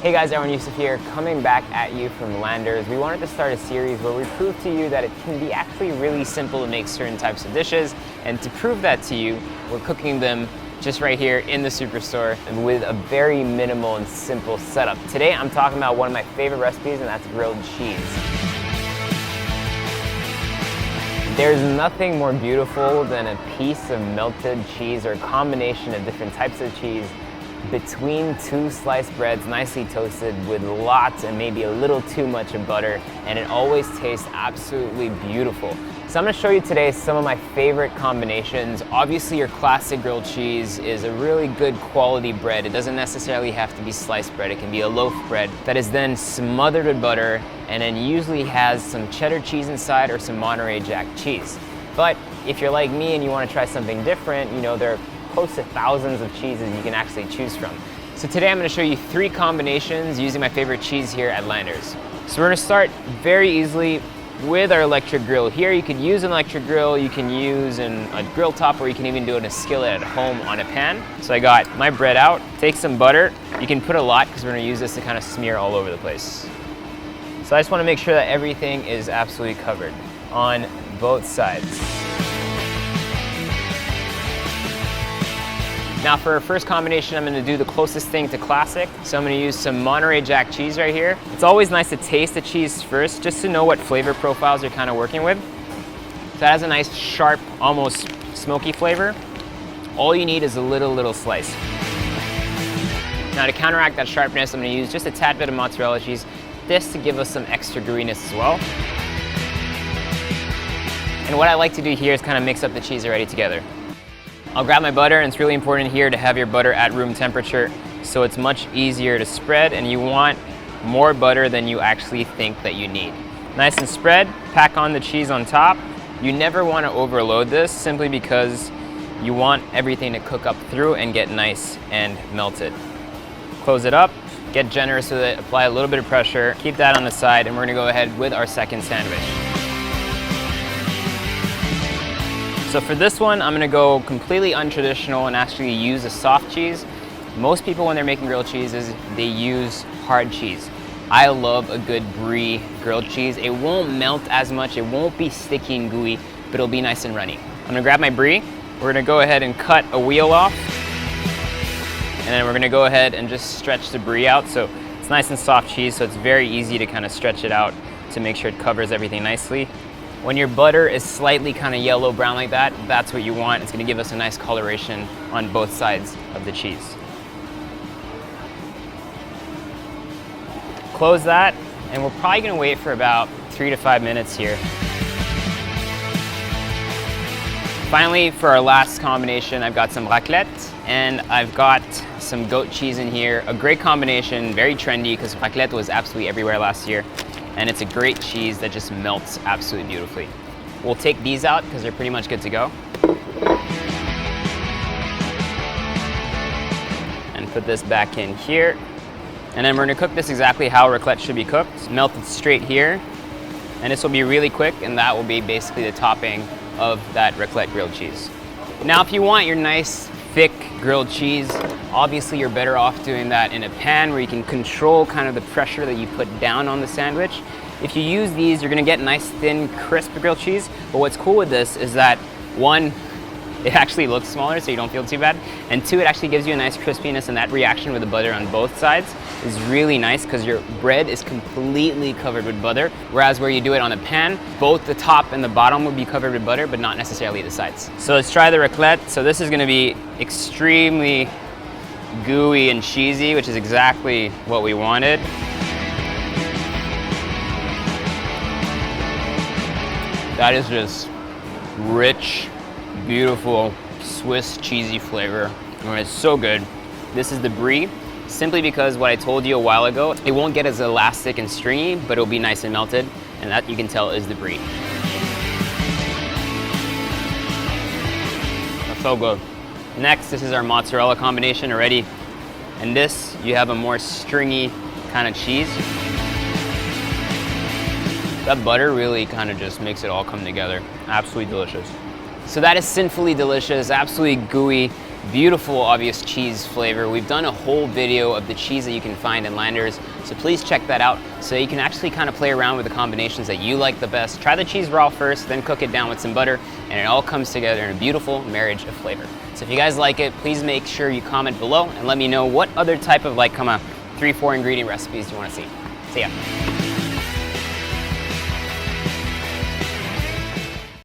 Hey guys, Erwan Heussaff here, coming back at you from Landers. We wanted to start a series where we prove to you that it can be actually really simple to make certain types of dishes, and to prove that to you, we're cooking them just right here in the Superstore with a very minimal and simple setup. Today I'm talking about one of my favorite recipes, and that's grilled cheese. There's nothing more beautiful than a piece of melted cheese or a combination of different types of cheese between two sliced breads, nicely toasted with lots and maybe a little too much of butter, and it always tastes absolutely beautiful. So I'm going to show you today some of my favorite combinations. Obviously your classic grilled cheese is a really good quality bread. It doesn't necessarily have to be sliced bread. It can be a loaf bread that is then smothered with butter and then usually has some cheddar cheese inside or some Monterey Jack cheese. But if you're like me and you want to try something different, you know, there are close to thousands of cheeses you can actually choose from. So today I'm going to show you 3 combinations using my favorite cheese here at Landers. So we're going to start very easily with our electric grill. Here you could use an electric grill, you can use a grill top, or you can even do it in a skillet at home on a pan. So I got my bread out, take some butter. You can put a lot because we're going to use this to kind of smear all over the place. So I just want to make sure that everything is absolutely covered on both sides. Now for our first combination, I'm going to do the closest thing to classic. So I'm going to use some Monterey Jack cheese right here. It's always nice to taste the cheese first, just to know what flavor profiles you're kind of working with. So that has a nice, sharp, almost smoky flavor. All you need is a little slice. Now to counteract that sharpness, I'm going to use just a tad bit of mozzarella cheese, this to give us some extra gooiness as well. And what I like to do here is kind of mix up the cheese already together. I'll grab my butter, and it's really important here to have your butter at room temperature so it's much easier to spread, and you want more butter than you actually think that you need. Nice and spread, pack on the cheese on top. You never want to overload this simply because you want everything to cook up through and get nice and melted. Close it up, get generous with it, apply a little bit of pressure, keep that on the side, and we're going to go ahead with our second sandwich. So for this one, I'm gonna go completely untraditional and actually use a soft cheese. Most people, when they're making grilled cheeses, they use hard cheese. I love a good brie grilled cheese. It won't melt as much, it won't be sticky and gooey, but it'll be nice and runny. I'm gonna grab my brie. We're gonna go ahead and cut a wheel off. And then we're gonna go ahead and just stretch the brie out. So it's nice and soft cheese, so it's very easy to kind of stretch it out to make sure it covers everything nicely. When your butter is slightly kind of yellow brown like that, that's what you want. It's going to give us a nice coloration on both sides of the cheese. Close that, and we're probably going to wait for about 3 to 5 minutes here. Finally, for our last combination, I've got some raclette, and I've got some goat cheese in here. A great combination, very trendy, because raclette was absolutely everywhere last year. And it's a great cheese that just melts absolutely beautifully. We'll take these out because they're pretty much good to go. And put this back in here. And then we're gonna cook this exactly how raclette should be cooked. Melt it straight here. And this will be really quick, and that will be basically the topping of that raclette grilled cheese. Now if you want your nice, thick grilled cheese, obviously you're better off doing that in a pan where you can control kind of the pressure that you put down on the sandwich. If you use these, you're gonna get nice, thin, crisp grilled cheese. But what's cool with this is that, 1, it actually looks smaller so you don't feel too bad. And 2, it actually gives you a nice crispiness, and that reaction with the butter on both sides is really nice because your bread is completely covered with butter. Whereas where you do it on a pan, both the top and the bottom would be covered with butter, but not necessarily the sides. So let's try the raclette. So this is gonna be extremely gooey and cheesy, which is exactly what we wanted. That is just rich, beautiful Swiss cheesy flavor. It's so good. This is the brie, simply because what I told you a while ago, it won't get as elastic and stringy, but it'll be nice and melted, and that you can tell is the brie. That's so good. Next, this is our mozzarella combination already. And this, you have a more stringy kind of cheese. That butter really kind of just makes it all come together. Absolutely delicious. So that is sinfully delicious, absolutely gooey, beautiful, obvious cheese flavor. We've done a whole video of the cheese that you can find in Landers, so please check that out so you can actually kind of play around with the combinations that you like the best. Try the cheese raw first, then cook it down with some butter, and it all comes together in a beautiful marriage of flavor. So if you guys like it, please make sure you comment below and let me know what other type of like 3-4 ingredient recipes you want to see. See ya.